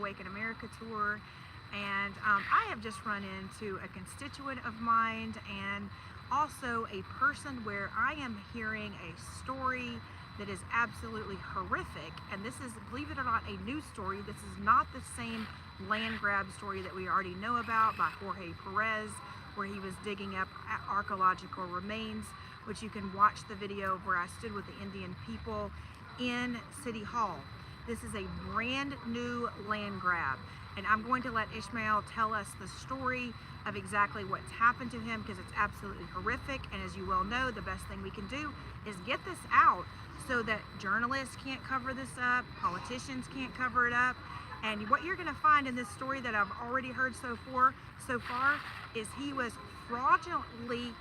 ReAwaken America Tour, and I have just run into a constituent of mine and also a person where I am hearing a story that is absolutely horrific. And this is, believe it or not, a new story. This is not the same land grab story that we already know about by Jorge Perez, where he was digging up archaeological remains, which you can watch the video where I stood with the Indian people in City Hall. This is a brand new land grab, and I'm going to let Ishmael tell us the story of exactly what's happened to him, because it's absolutely horrific. And as you well know, the best thing we can do is get this out so that journalists can't cover this up, politicians can't cover it up. And what you're going to find in this story that I've already heard so far is he was fraudulently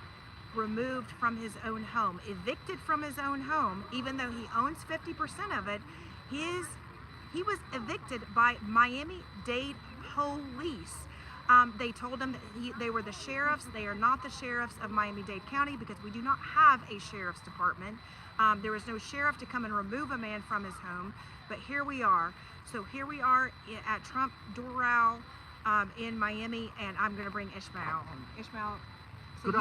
removed from his own home, evicted from his own home, even though he owns 50% of it. He was evicted by Miami-Dade police. They told him that they were the sheriffs. They are not the sheriffs of Miami-Dade County, because we do not have a sheriff's department. There was no sheriff to come and remove a man from his home, but here we are. So here we are at Trump Doral in Miami, and I'm going to bring Ishmael. Ishmael, so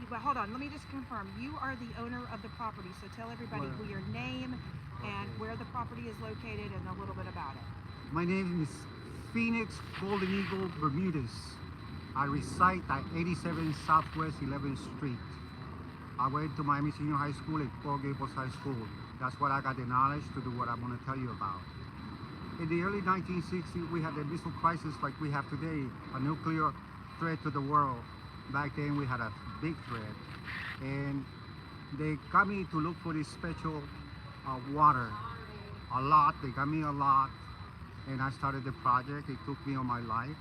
well, hold on, let me just confirm. You are the owner of the property, so tell everybody your name and where the property is located and a little bit about it. My name is Phoenix Golden Eagle Bermudez. I reside at 87 Southwest 11th Street. I went to Miami Senior High School and Coral Gables High School. That's what I got the knowledge to do what I'm going to tell you about. In the early 1960s, we had a missile crisis like we have today, a nuclear threat to the world. Back then, we had a big threat. And they got me to look for this special water. A lot, they got me a lot. And I started the project. It took me all my life.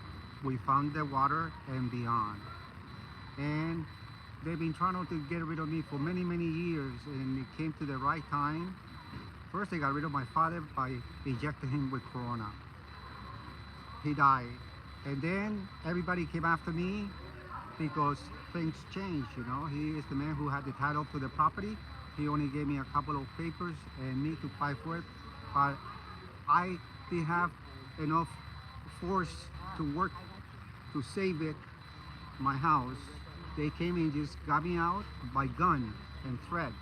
We found the water and beyond. And they've been trying to get rid of me for many, many years, and it came to the right time. First, they got rid of my father by injecting him with corona. He died. And then everybody came after me because things changed, you know. He is the man who had the title to the property. He only gave me a couple of papers and me to fight for it. But I didn't have enough force to work to save it, my house. They came and just got me out by gun and threat.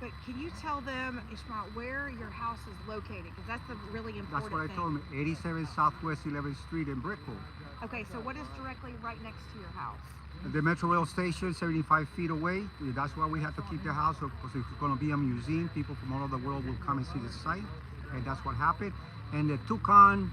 But can you tell them, Ishmael, where your house is located? Because that's the really important thing. That's what I told them, 87 Southwest 11th Street in Brickell. Okay, so what is directly right next to your house? The Metro Rail station, 75 feet away. That's why we have to keep the house, because it's going to be a museum. People from all over the world will come and see the site, and that's what happened. And the Toucan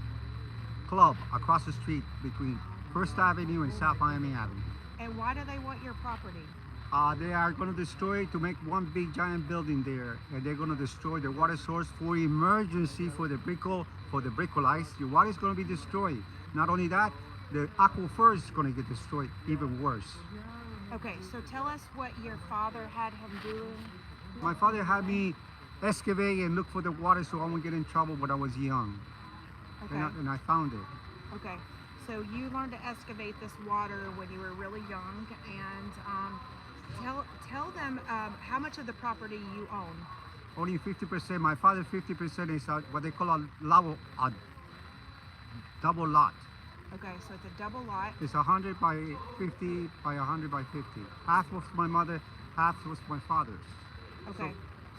Club across the street between First Avenue and South Miami Avenue. And why do they want your property? They are going to destroy it to make one big giant building there, and they're going to destroy the water source for emergency for the Brickell, for the Brickell ice. Your water is going to be destroyed. Not only that, the aquifer is going to get destroyed even worse. Okay, so tell us what your father had him doing. My father had me excavate and look for the water so I wouldn't get in trouble when I was young. Okay. And I found it. Okay, so you learned to excavate this water when you were really young, and tell them how much of the property you own. Only 50%. My father 50% is what they call a double lot. Okay, so it's a double lot. It's 100 by 50 by 100 by 50. Half was my mother, half was my father's. Okay,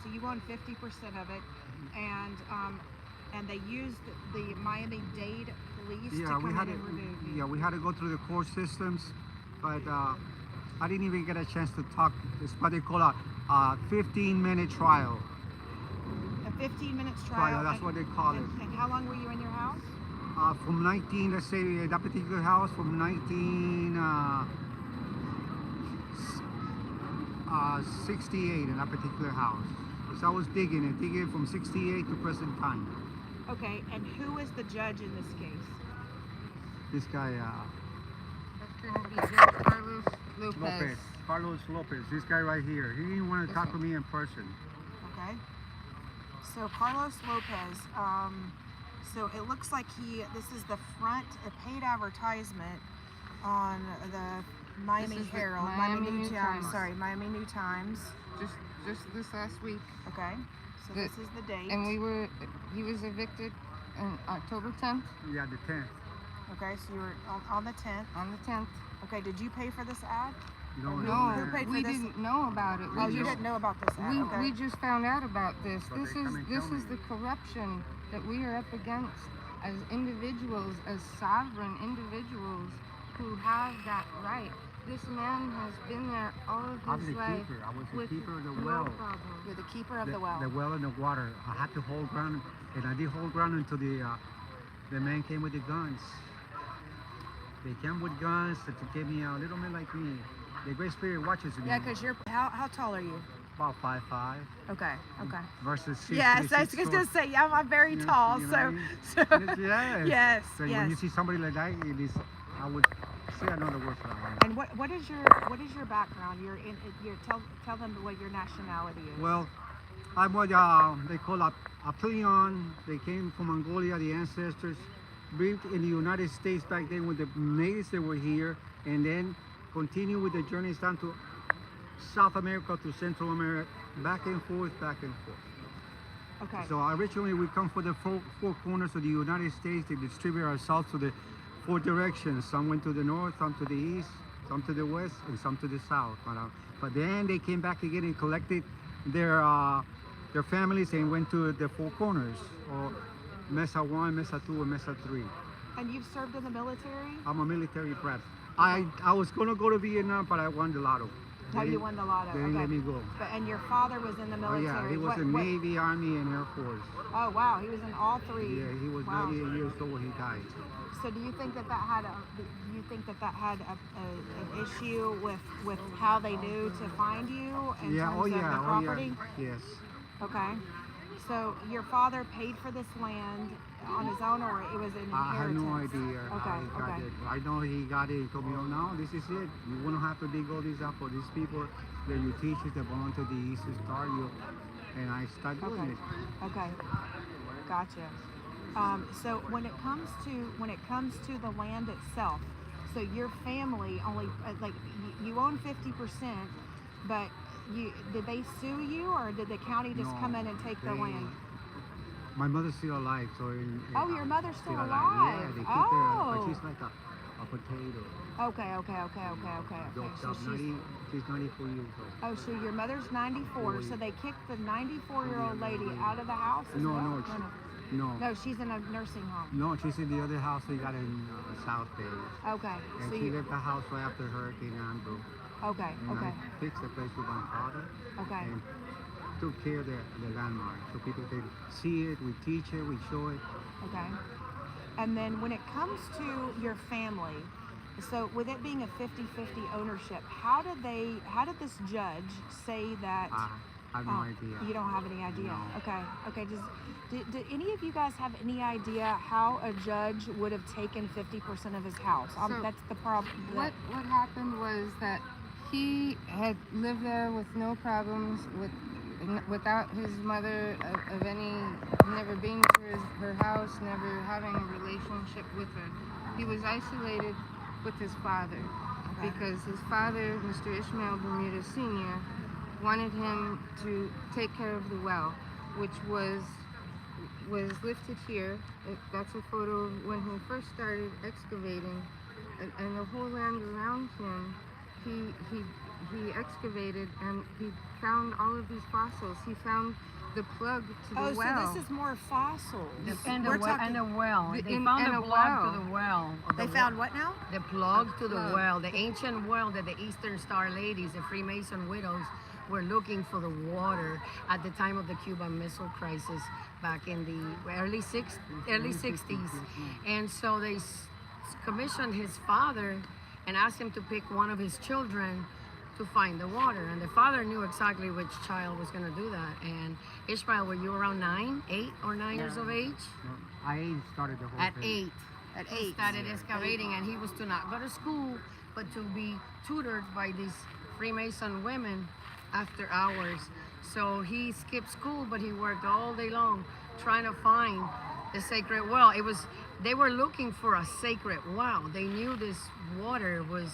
so you own 50% of it, and they used the Miami-Dade police to come in and remove you. Yeah, we had to go through the court systems, but I didn't even get a chance to talk. It's what they call a 15-minute trial. A 15-minute trial? That's what they call it. And how long were you in your house? From let's say that particular house, from 1968 in that particular house. So I was digging from 68 to present time. Okay, and who is the judge in this case? This guy, That's going to be Judge Carlos Lopez. Carlos Lopez, this guy right here. He didn't want to talk to me in person. Okay. So Carlos Lopez, so it looks like this is the front, a paid advertisement on the Miami Herald, Miami New Times. Just this last week. Okay. So this is the date. And he was evicted on October 10th. Yeah, the 10th. Okay, so you were on the 10th. On the 10th. Okay, did you pay for this ad? No, Who No, paid for we this? didn't know about it. Oh, We you just, didn't know about this ad. Okay. we just found out about this. But This they is come and this tell is me. the corruption that we are up against as individuals, as sovereign individuals who have that right. This man has been there all of I'm his the life keeper. I was the with keeper of the no well. problem. You're the keeper of the well. The well and the water. I had to hold ground, and I did hold ground until the man came with the guns. They came with guns to get me a little bit like me. The Great Spirit watches me. Yeah, because you're how tall are you? About 5'5" Okay, okay. versus 6'3", Yes, I was 6'4". gonna say yeah, I'm very You know- tall, you know so what I mean? Yes. yes, So yes. when you see somebody like that, it is, I would say another word for that one. And what is your background? You're tell them what your nationality is. Well, I'm what they call a peon. They came from Mongolia, the ancestors lived in the United States back then with the natives that were here, and then continue with the journeys down to South America, to Central America, back and forth, back and forth. Okay. So originally we come from the four corners of the United States to distribute ourselves to the four directions. Some went to the north, some to the east, some to the west, and some to the south. But then they came back again and collected their families and went to the four corners, or Mesa 1, Mesa 2, and Mesa 3. And you've served in the military? I'm a military brat. I was gonna go to Vietnam, but I won the lotto. Oh, you won the lotto. They didn't Okay. let me go. And your father was in the Oh military. yeah, he was in Navy, Army, and Air Force. Oh wow, he was in all three. Yeah, he was Wow. 98 years old when he died. So do you think that had an issue with how they knew to find you in Yeah, terms oh of yeah, the oh property? yeah, yes. Okay. So your father paid for this land on his own, or it was an inheritance? I have no idea Okay, how he got okay. it. I know he got it. He told me, oh, no, this is it. You won't have to dig all this up for these people. They're your teachers that belong to the Eastern Star. And I started doing Okay. it. Okay. Gotcha. So when it comes to the land itself, so your family only you own 50%, but did they sue you, or did the county just No, come in and take the they- land? My mother's still alive, so. Oh, your mother's still Yeah, alive. they keep her, Oh. but she's like a potato. Okay. Built So up, she's 94 years old. so your mother's 94, so they kicked the 94-year-old lady out of the house as No, well? no, No. No, she's in a nursing home. No, she's in the other house they got in South Bay. Okay. And So she you, left the house right after Hurricane Andrew. okay. And I fixed the place with my father. Okay. And took care of the landmark so people can see it, we teach it, we show it. Okay. And then when it comes to your family, so with it being a 50-50 ownership, how did this judge say that? I have no idea. You don't have any idea. No. Okay. Did any of you guys have any idea how a judge would have taken 50% of his house? So That's the problem. What happened was that he had lived there with no problems, without his mother of any, never being to her house, never having a relationship with her. He was isolated with his father because his father, Mr. Ishmael Bermudez Sr., wanted him to take care of the well, which was lifted here. That's a photo of when he first started excavating, and the whole land around him, he excavated, and he found all of these fossils. He found the plug to the well. So this is more fossils. And We're a well. talking- And a well. The- They and- found and the a plug well. to the well. They found what now? the plug to the plug. well, the ancient well that the Eastern Star ladies, the Freemason widows, were looking for the water at the time of the Cuban Missile Crisis back in the early 60s. And so they commissioned his father and asked him to pick one of his children to find the water. And the father knew exactly which child was going to do that. And Ishmael, were you around 8 or 9 years of age? I started the whole At thing. 8. At He 8. started excavating, and he was to not go to school, but to be tutored by these Freemason women after hours. So he skipped school, but he worked all day long trying to find the sacred well. They were looking for a sacred well. They knew this water was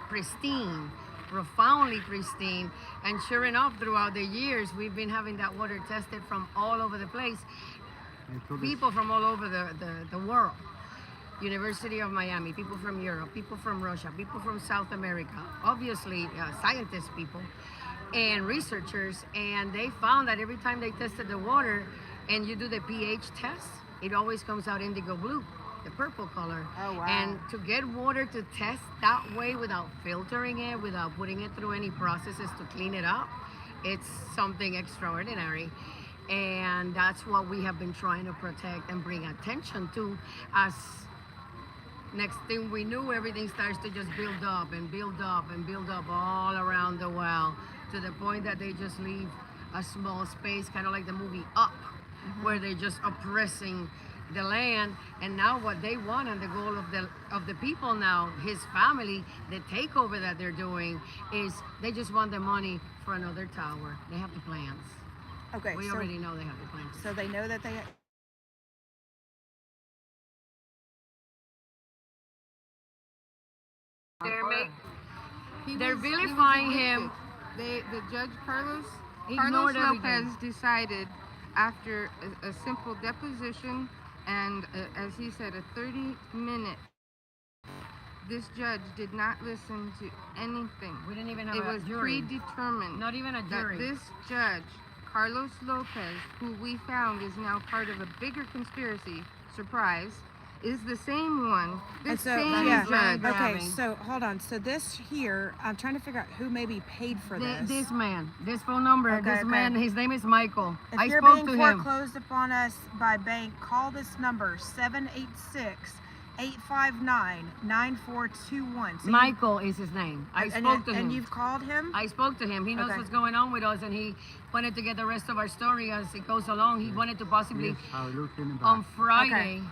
pristine, profoundly pristine, and sure enough, throughout the years, we've been having that water tested from all over the place. people from all over the world. University of Miami, people from Europe, people from Russia, people from South America, obviously scientists people and researchers, and they found that every time they tested the water and you do the pH test, it always comes out indigo blue, the purple color. Oh, wow. And to get water to test that way without filtering it, without putting it through any processes to clean it up, it's something extraordinary. And that's what we have been trying to protect and bring attention to. As next thing we knew, everything starts to just build up and build up and build up all around the well, to the point that they just leave a small space, kind of like the movie Up, where they're just oppressing the land. And now what they want, and the goal of the people now, his family, the takeover that they're doing, is they just want the money for another tower. They have the plans. Okay, We already know they have the plans. so they know that they. They're vilifying him. The judge Carlos Ignored Lopez everything. decided after a simple deposition and, as he said, a 30-minute. This judge did not listen to anything. We didn't even have It a was jury. predetermined. Not even a That jury. this judge, Carlos Lopez, who we found is now part of a bigger conspiracy, surprise, is the same one. This same yeah, judge. okay, grabbing. so hold on. So this here, I'm trying to figure out who maybe paid for this. This man, this phone number, Okay, this okay. man, his name is Michael. If I you're spoke being to him. foreclosed upon us by bank, call this number 786-859-9421. Michael is his name. I spoke to him. And you've called him? I spoke to him. He knows Okay. what's going on with us, and he wanted to get the rest of our story as it goes along. He wanted to possibly Yes, I looked in the back. on Friday.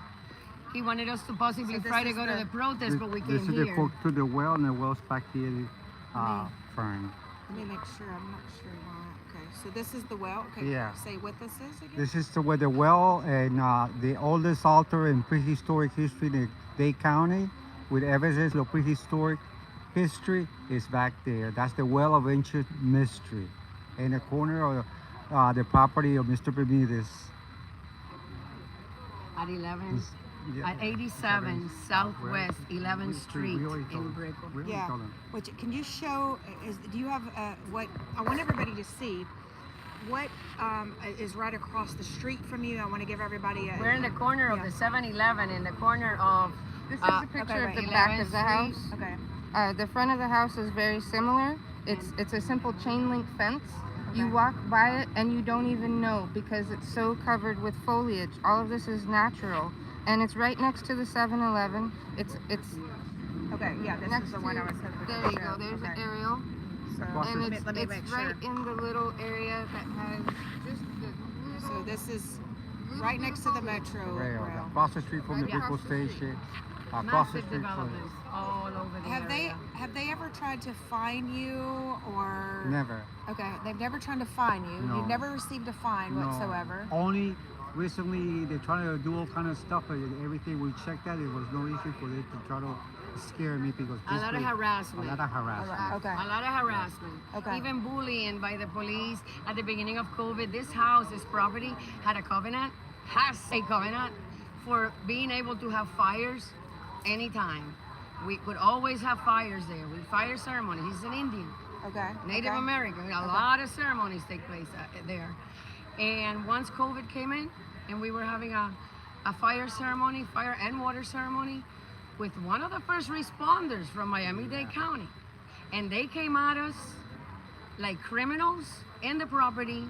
He wanted us to possibly So this Friday is go to the- the protest, but we This came is the here. hook to the well, and the well's back here, Fern. Let me make sure. I'm not sure why. Okay, so this is the well. Okay, Yeah. say what this is again. This is where the well and the oldest altar in prehistoric history in Dade County, with evidence of prehistoric history, is back there. That's the well of ancient mystery, in the corner of the property of Mr. Bermudez. At 11, This- yeah, at 87 Southwest 11th Street in Brickell. Yeah. Which can you show? Do you have what? I want everybody to see what is right across the street from you. I want to give everybody a. We're in the corner of Yeah. the 7-Eleven, in the corner of This is a picture okay, of the right. back of 11th the house. Street. Okay. The front of the house is very similar. It's a simple chain link fence. You Okay. walk by it and you don't even know because it's so covered with foliage. All of this is natural, and it's right next to the 7-Eleven. It's Okay. Yeah. This next is the to. one I was hoping to There you show. go. There's Okay. an aerial, So and let me make it's sure. right in the little area that has just the So little. this is little right bit next of to the foliage. metro Rail, rail. across the street from the Right Brickell across the street. station. Across the massive street from developments all over the Have area. they ever tried to fine you or? Never. Okay, they've never tried to fine you. No. You've never received a fine No. whatsoever. Only recently they're trying to do all kind of stuff, but everything we checked out, it was no issue for them to try to scare me because A this lot of place- harassment. A lot of harassment. Okay. A lot of harassment. Okay. Even bullying by the police at the beginning of COVID. This house, this property, has a covenant for being able to have fires anytime. We could always have fires there. We fire ceremonies. He's an Indian, Okay. Native okay. American. A lot of ceremonies take place there. And once COVID came in, and we were having a fire ceremony, fire and water ceremony, with one of the first responders from Miami-Dade County. And they came at us like criminals in the property.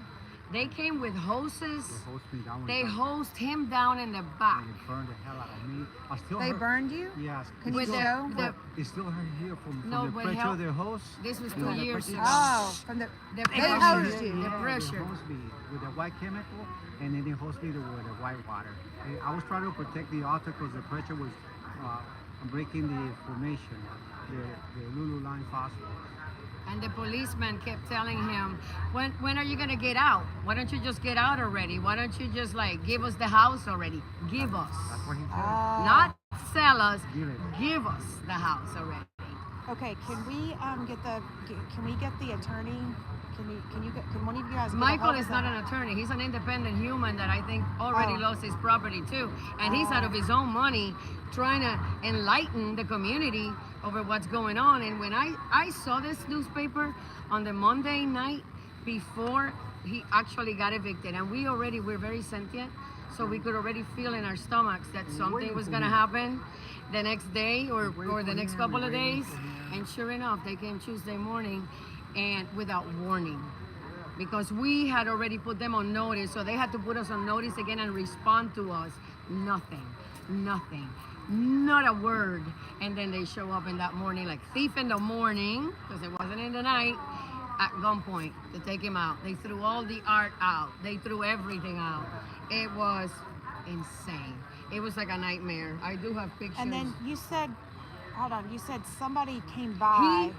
They came with hoses. They hosed me down. They hosed him down in the back. And it burned the hell out of me. I still They hurt. burned you? Yes. Can it's you still- show? the- It's still hurt here from No, the but pressure help- of the hose. This was You know, 2 the years pressure- ago. Oh, from the. The They pressure, hosed you. the Yeah, pressure. They hosed me with the white chemical, and then they hosed me with the white water. And I was trying to protect the altar because the pressure was breaking the formation, the Lulu line phosphorus. And the policeman kept telling him, when are you gonna get out? Why don't you just get out already? Why don't you just like give us the house already? Give us. That's what he said. Not sell us, Give it. give us the house already. Okay, can we get the attorney Can one of you guys? Michael is not an attorney. He's an independent human that I think already lost his property too. And he's out of his own money trying to enlighten the community over what's going on. And when I saw this newspaper on the Monday night before he actually got evicted, and we're very sentient, so we could already feel in our stomachs that something was going to happen the next day or the next couple of days. And sure enough, they came Tuesday morning and without warning, because we had already put them on notice, so they had to put us on notice again and respond to us. Nothing, not a word. And then they show up in that morning like thief in the morning, because it wasn't in the night, at gunpoint to take him out. They threw all the art out. They threw everything out. It was insane. It was like a nightmare. I do have pictures. And then you said, hold on, you said somebody came by.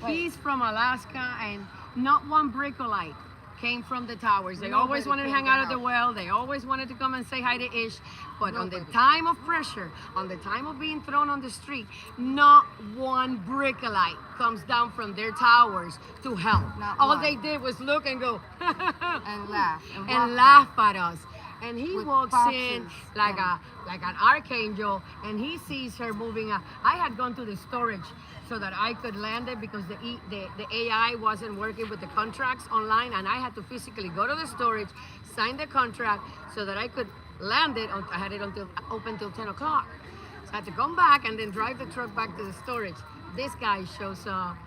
He's from Alaska, and not one Brickellite came from the towers. They always wanted to hang out at the well. They always wanted to come and say hi to Ish. But on the time of pressure, on the time of being thrown on the street, not one Brickellite comes down from their towers to help. All they did was look and go and laugh and laugh at us. And he With walks boxes. in like an archangel, and he sees her moving. I had gone to the storage so that I could land it, because the AI wasn't working with the contracts online, and I had to physically go to the storage, sign the contract so that I could land it. I had it open till 10 o'clock. So I had to come back and then drive the truck back to the storage. This guy shows up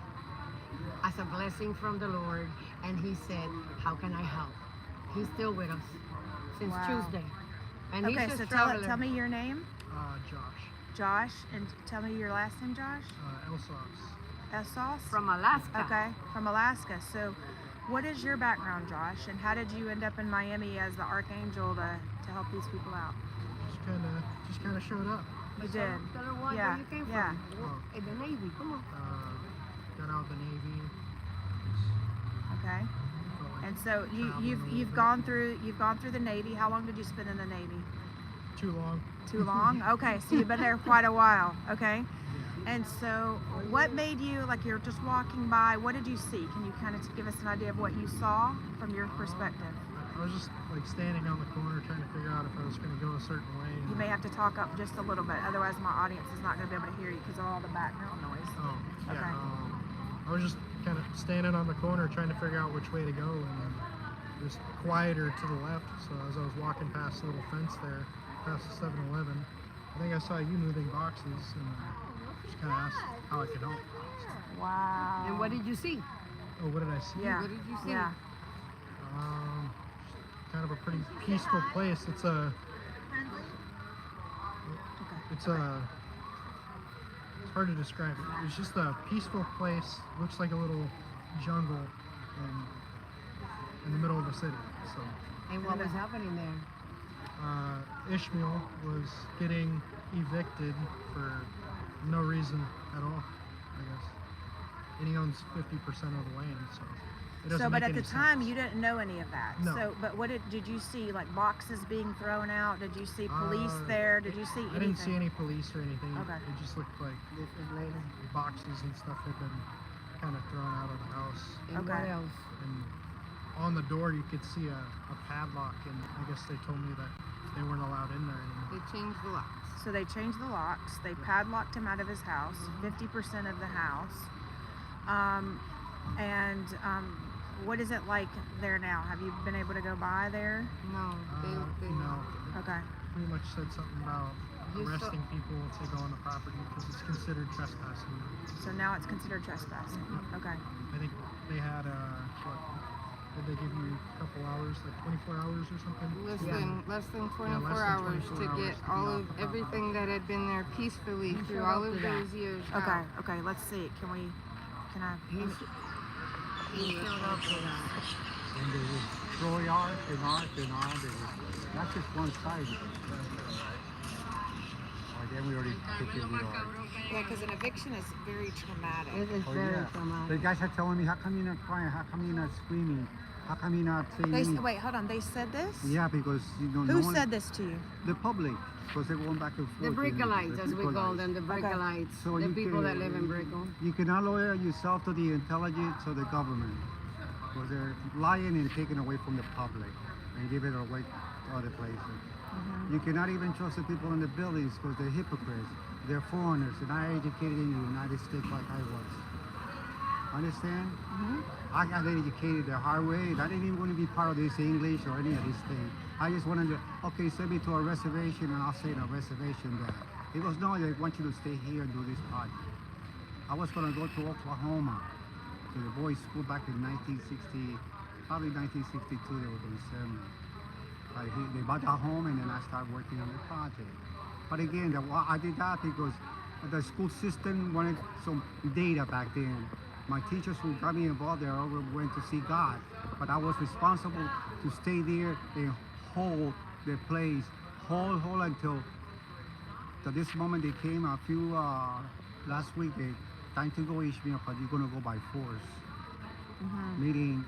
as a blessing from the Lord, and he said, "How can I help?" He's still with us since Tuesday. And Okay, he's so just traveler. tell me your name. Josh. Josh, and tell me your last name, Josh. Elsos. Essos? From Alaska. Okay, from Alaska. So what is your background, Josh, and how did you end up in Miami as the archangel to help these people out? Just kind of showed up. You did. Tell her where Yeah, you came yeah. from. In the Navy, come on. Got out of the Navy. Okay. felt like And so traveling a you've little bit. gone through the Navy. How long did you spend in the Navy? Too long. Too long? Okay, so you've been there quite a while. Okay. Yeah. And so what made you, like you're just walking by, what did you see? Can you kind of give us an idea of what you saw from your perspective? I was just like standing on the corner trying to figure out if I was going to go a certain way. You may have to talk up just a little bit, otherwise my audience is not going to be able to hear you because of all the background noise. Oh, yeah. Okay. I was just kind of standing on the corner trying to figure out which way to go, and then just quieter to the left. So as I was walking past the little fence there, past the 7-Eleven, I think I saw you moving boxes, and just kind of asked how I could help. Wow. And what did you see? Oh, what did I see? Yeah. What did you see? Yeah. Kind of a pretty peaceful place. It's hard to describe it. It's just a peaceful place. Looks like a little jungle in the middle of the city. So And what was happening there? Ishmael was getting evicted for no reason at all, I guess. And he owns 50% of the land, so it doesn't So, but make at the any time, sense. you didn't know any of that. No. So, but what did you see? Like boxes being thrown out? Did you see police there? Did you see anything? I didn't see any police or anything. Okay. It just looked like This was later. boxes and stuff had been kind of thrown out of the house. And what Okay. else? And on the door, you could see a padlock, and I guess they told me that they weren't allowed in there anymore. They changed the locks. So they changed the locks. They padlocked him out of his house, 50% of the house. What is it like there now? Have you been able to go by there? No, they No, Okay. pretty much said something about You saw- arresting people if they go on the property because it's considered trespassing. So now it's considered trespassing. Okay. I think they had what? Did they give you a couple hours, like 24 hours or something? less Yeah. than 24 than hours 24 to hours get to be all off of the everything that had been there peacefully You through showed all up of to that. those years. Okay. out. Okay. Let's see. Can I? He showed up to that. And they would throw yard and art and art. That's just one side. Then we already took it yard. Yeah, because an eviction is very traumatic. It is Oh, very yeah. The traumatic. guys are telling me, how come you're not crying? How come you're not screaming? How come you're not saying anything? Wait, hold on. They said this? Yeah, because no Who one, said this to you? the public, because they're going back and forth. The Brickellites, as we call Brickelites. them, the Brickellites, So the you people that live in Brickell. You cannot lawyer yourself to the intelligence or the government. because they're lying and taking away from the public and giving it away to other places. You cannot even trust the people in the buildings because they're hypocrites. They're foreigners. They're not educated in the United States like I was. Understand? I got educated the hard way. I didn't even want to be part of this English or any of these things. I just wanted to, okay, send me to a reservation and I'll stay in a reservation there. It was no, they want you to stay here and do this project. I was going to go to Oklahoma to the boys' school back in 1960, probably 1962 they were going to send me. They bought a home and then I started working on the project. But again, I did that because the school system wanted some data back then. My teachers who got me involved there all went to see God. But I was responsible to stay there and hold the place, hold until this moment they came a few, last week, time to go Ishmael, but you're gonna go by force. Meaning,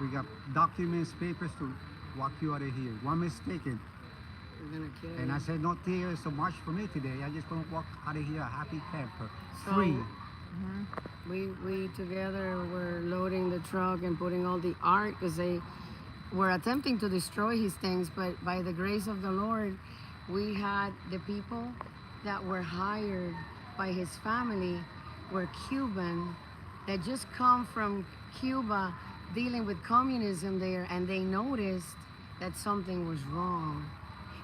we got documents, papers to walk you out of here. One mistake, and I said, not there so much for me today. I just gonna walk out of here a happy camper, free. We together were loading the truck and putting all the art because they were attempting to destroy his things, but by the grace of the Lord, we had the people that were hired by his family were Cuban that just come from Cuba dealing with communism there, and they noticed that something was wrong.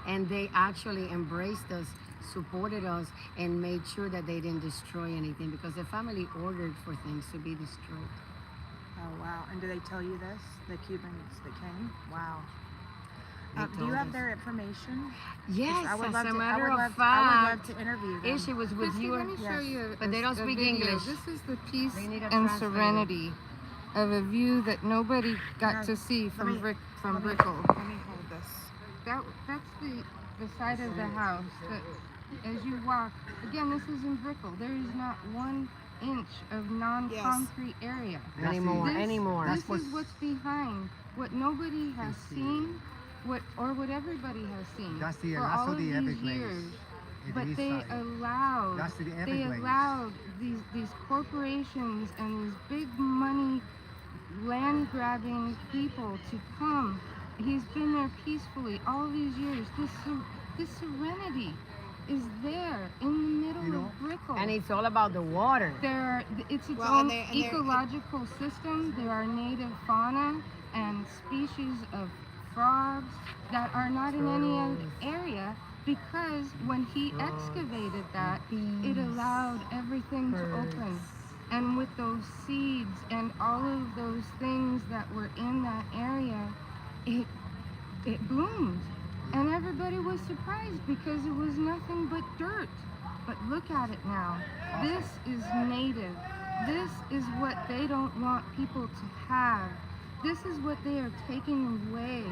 And they actually embraced us, supported us, and made sure that they didn't destroy anything because the family ordered for things to be destroyed. Oh, wow. And do they tell you this, the Cubans that came? Wow. They Do you told have us. their information? Yes, I would as love a to, matter of I fact, would love to interview them. Ishi was with Christi, you. let me show yes. you. But they don't a speak video. English. This is the peace They need a and translator. serenity of a view that nobody got No, to see from let me- Brickell. Let me hold this. That's the side of the house. As you walk, again, this is in Brickell. There is not 1 inch of non-concrete area. Anymore, This- anymore. This is what's behind what nobody has seen, what everybody has seen That's the, for that's all all of the these Everglades. years. in But the they east side. allowed That's the they Everglades. allowed these corporations and these big money land grabbing people to come. He's been there peacefully all these years. This serenity is there in the middle You know, of Brickell. And it's all about the water. It's its Well, own and they're- ecological system. There are native fauna and species of frogs that are not in any other area, because when he excavated that, it allowed everything to open. And with those seeds and all of those things that were in that area, it bloomed. And everybody was surprised because it was nothing but dirt. But look at it now. This is native. This is what they don't want people to have. This is what they are taking away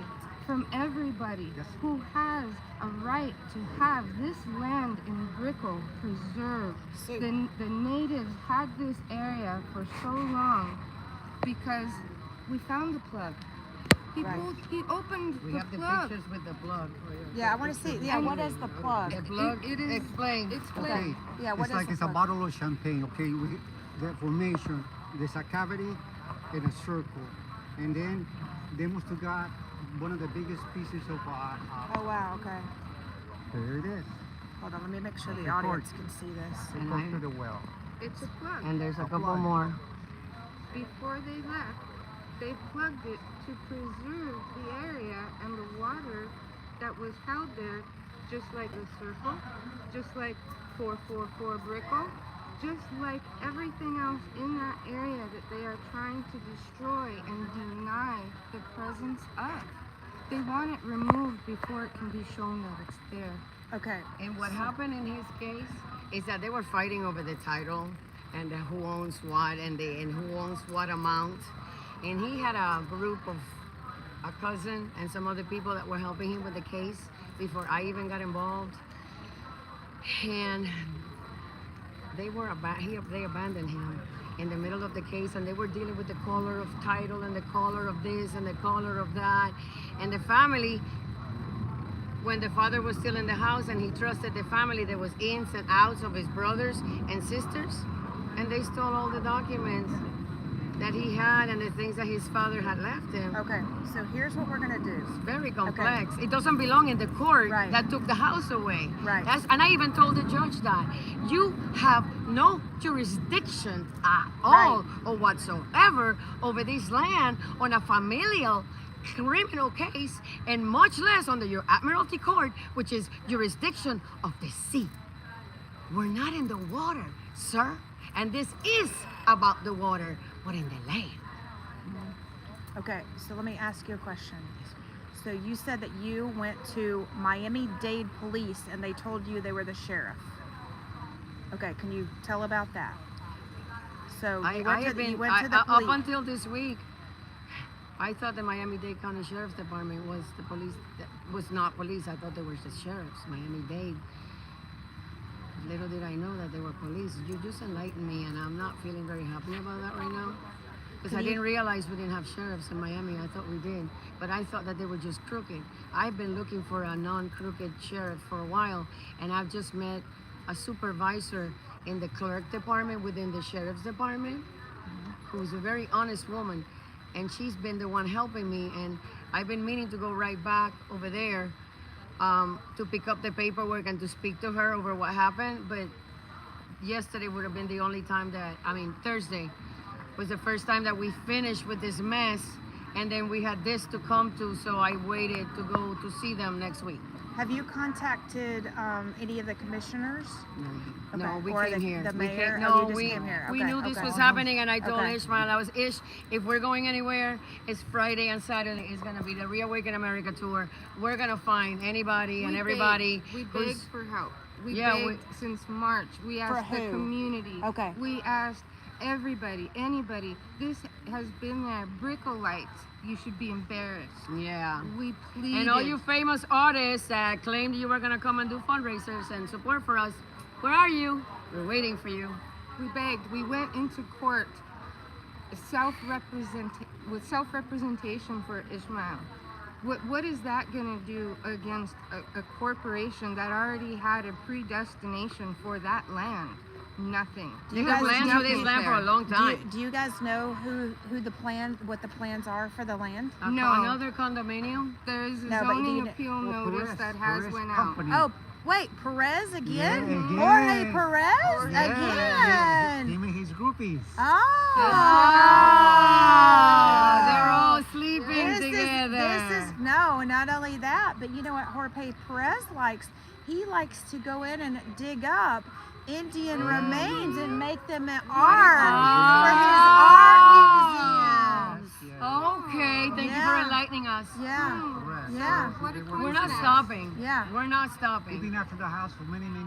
from everybody Yes. who has a right to have this land in Brickell preserved. So- The natives had this area for so long because we found the plug. He opened We the have the plug. pictures with the plug. Yeah, I want to see. Yeah, what is the plug? The plug, It is explain. explained. Yeah, what It's is like the it's a plug? bottle of champagne, okay? The formation, there's a cavity and a circle. And then they must have got one of the biggest pieces of, Oh, wow, okay. there it is. Hold on, let me make sure the Record. audience can see this. It goes to the well. It's a plug. And there's a couple plug. more. Before they left, they plugged it to preserve the area and the water that was held there, just like the circle, just like 444 Brickell, just like everything else in that area that they are trying to destroy and deny the presence of. They want it removed before it can be shown that it's there. Okay. And what happened in his case is that they were fighting over the title and who owns what and who owns what amount. And he had a group of a cousin and some other people that were helping him with the case before I even got involved. And they abandoned him in the middle of the case, and they were dealing with the color of title and the color of this and the color of that. And the family, when the father was still in the house and he trusted the family, there was ins and outs of his brothers and sisters, and they stole all the documents. that he had and the things that his father had left him. Okay, so here's what we're gonna do. Very complex. It doesn't belong in the court Right. that took the house away. Right. And I even told the judge that you have no jurisdiction at all or whatsoever over this land on a familial criminal case, and much less under your Admiralty Court, which is jurisdiction of the sea. We're not in the water, sir. And this is about the water, but in the land. Okay, so let me ask you a question. So you said that you went to Miami-Dade Police and they told you they were the sheriff. Okay, can you tell about that? So you went to the up police. until this week, I thought the Miami-Dade County Sheriff's Department was the police. Was not police. I thought they were the sheriffs, Miami-Dade. Little did I know that they were police. You just enlightened me, and I'm not feeling very happy about that right now. Because I didn't realize we didn't have sheriffs in Miami. I thought we did. But I thought that they were just crooked. I've been looking for a non-crooked sheriff for a while, and I've just met a supervisor in the clerk department within the sheriff's department, who's a very honest woman. And she's been the one helping me, and I've been meaning to go right back over there to pick up the paperwork and to speak to her over what happened. But yesterday would have been the only time Thursday was the first time that we finished with this mess, and then we had this to come to, so I waited to go to see them next week. Have you contacted any of the commissioners? No, Okay, we or came the here. mayor? We Oh, you came, just came here. we Okay, knew this okay. was happening, and I told Okay. Ishmael, Ish, if we're going anywhere, it's Friday and Saturday. It's gonna be the ReAwaken America Tour. We're gonna find anybody and everybody. We who's- begged for help. We Yeah, begged since March. We asked the who? community. Okay. We asked everybody, anybody. This has been there. Brickell lights. You should be embarrassed. Yeah. We pleaded. And all you famous artists that claimed you were gonna come and do fundraisers and support for us, where are you? We're waiting for you. We begged. We went into court with self-representation for Ishmael. What is that going to do against a corporation that already had a predestination for that land? Nothing. You guys have plans know for this who's land for a long time. Do you guys know what the plans are for the land? No. Another condominium? There's a No, but zoning you- appeal notice that has went out. Company. Oh, wait, Perez again? Yeah, again. Jorge Perez Yeah, again? Him and his groupies. Oh, They're all sleeping This together. is no, not only that, but you know what Jorge Perez likes? He likes to go in and dig up Indian remains and make them an art for his art museum. Okay, thank you for Yeah. enlightening us. Yeah, Correct. yeah. What a We're not coincidence. stopping. Yeah. We're not He's stopping. been after the house for many years.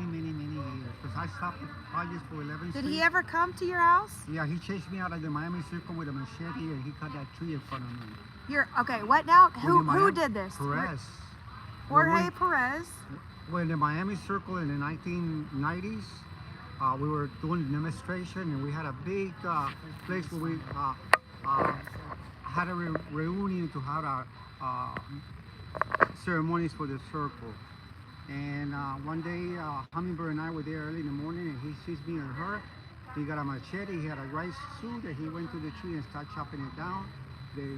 Because I stopped at Rogers for 11th Did Street. he ever come to your house? Yeah, he chased me out of the Miami Circle with a machete, and he cut that tree in front of me. You're okay. What now? Who When the did this? Perez. Jorge Perez. When the Miami Circle in the 1990s, we were doing a demonstration, and we had a big place where we had a reunion to have our ceremonies for the circle. And one day, Hummingbird and I were there early in the morning, and he sees me and her. He got a machete, he had a rice suit, and he went to the tree and started chopping it down. They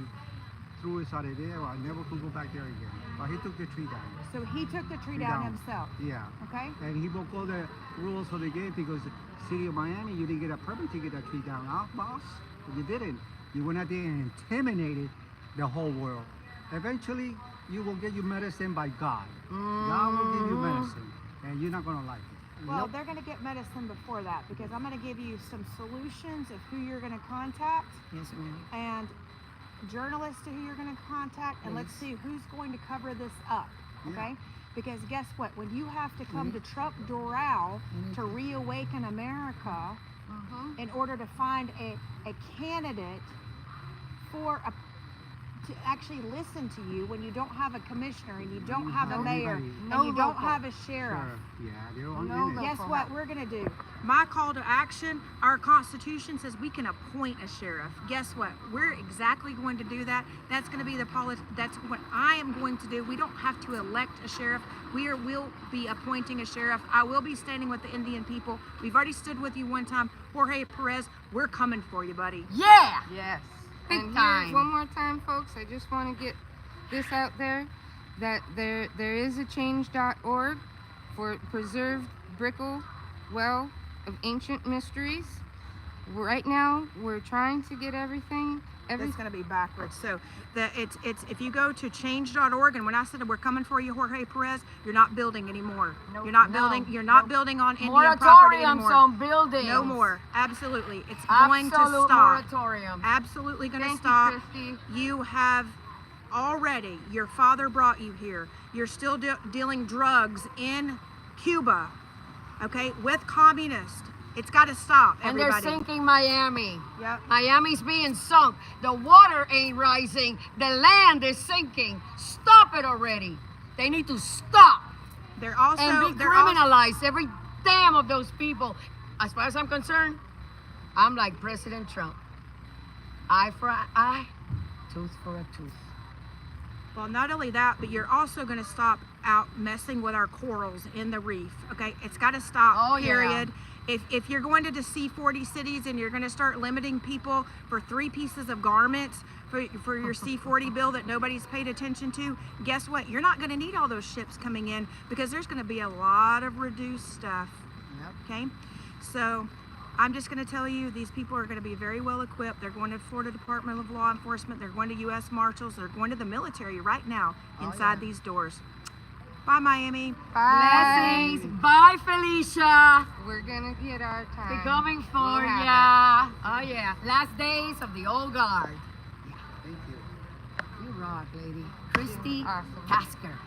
threw us out of there. I never could go back there again. But he took the tree down. So he took the tree Down. down himself. Yeah. Okay. And he broke all the rules of the game because the city of Miami, you didn't get a permit to get that tree down, huh, boss? You didn't. You went out there and intimidated the whole world. Eventually, you will get your medicine by God. God will give you medicine, and you're not gonna like it. Well, they're going to get medicine before that because I'm going to give you some solutions of who you're going to contact Yes, ma'am. and journalists to who you're going to contact, and let's see who's going to cover this up. Okay? Because guess what? When you have to come to Trump Doral to ReAwaken America in order to find a candidate for to actually listen to you when you don't have a commissioner and you don't have a have mayor anybody. and No you don't local. have a sheriff. Sure. Yeah, they're on No, in it. Guess Local what help. we're gonna do? My call to action, our Constitution says we can appoint a sheriff. Guess what? We're exactly going to do that. That's gonna be that's what I am going to do. We don't have to elect a sheriff. We'll be appointing a sheriff. I will be standing with the Indian people. We've already stood with you one time. Jorge Perez, we're coming for you, buddy. Yeah. Yes. Big And time. here, one more time, folks, I just want to get this out there, that there is a change.org for preserved Brickell well of ancient mysteries. Right now, we're trying to get everything. It's going to be backwards. So it's if you go to change.org, and when I said we're coming for you, Jorge Perez, you're not building anymore. Nope. You're not No. building. You're not Nope. building on Indian property Moratoriums anymore. on buildings. No more. Absolutely, it's going to Absolute stop. moratorium. Absolutely going to Thank stop. you, Christi. You have already. Your father brought you here. You're still dealing drugs in Cuba. Okay, with communists. It's got to stop. And Everybody. they're sinking Miami. Yep. Miami's being sunk. The water ain't rising. The land is sinking. Stop it already. They need to stop They're also. and be they're also criminalized. Every damn of those people. As far as I'm concerned, I'm like President Trump. Eye for an eye, tooth for a tooth. Well, not only that, but you're also going to stop out messing with our corals in the reef. Okay, it's got to stop. Oh, yeah. Period. If you're going to the C40 cities and you're going to start limiting people for 3 pieces of garments for your C40 bill that nobody's paid attention to, guess what? You're not going to need all those ships coming in because there's going to be a lot of reduced stuff. Yep. Okay, so I'm just going to tell you, these people are going to be very well equipped. They're going to Florida Department of Law Enforcement. They're going to U.S. Marshals. They're going to the military right now inside these doors. Bye, Miami. Bye. Blessings. Bye, Felicia. We're gonna get our time. We're coming for We'll have ya. Oh yeah. Last days of the old guard. Thank you. You rock, lady. Christi Awesome. Tasker.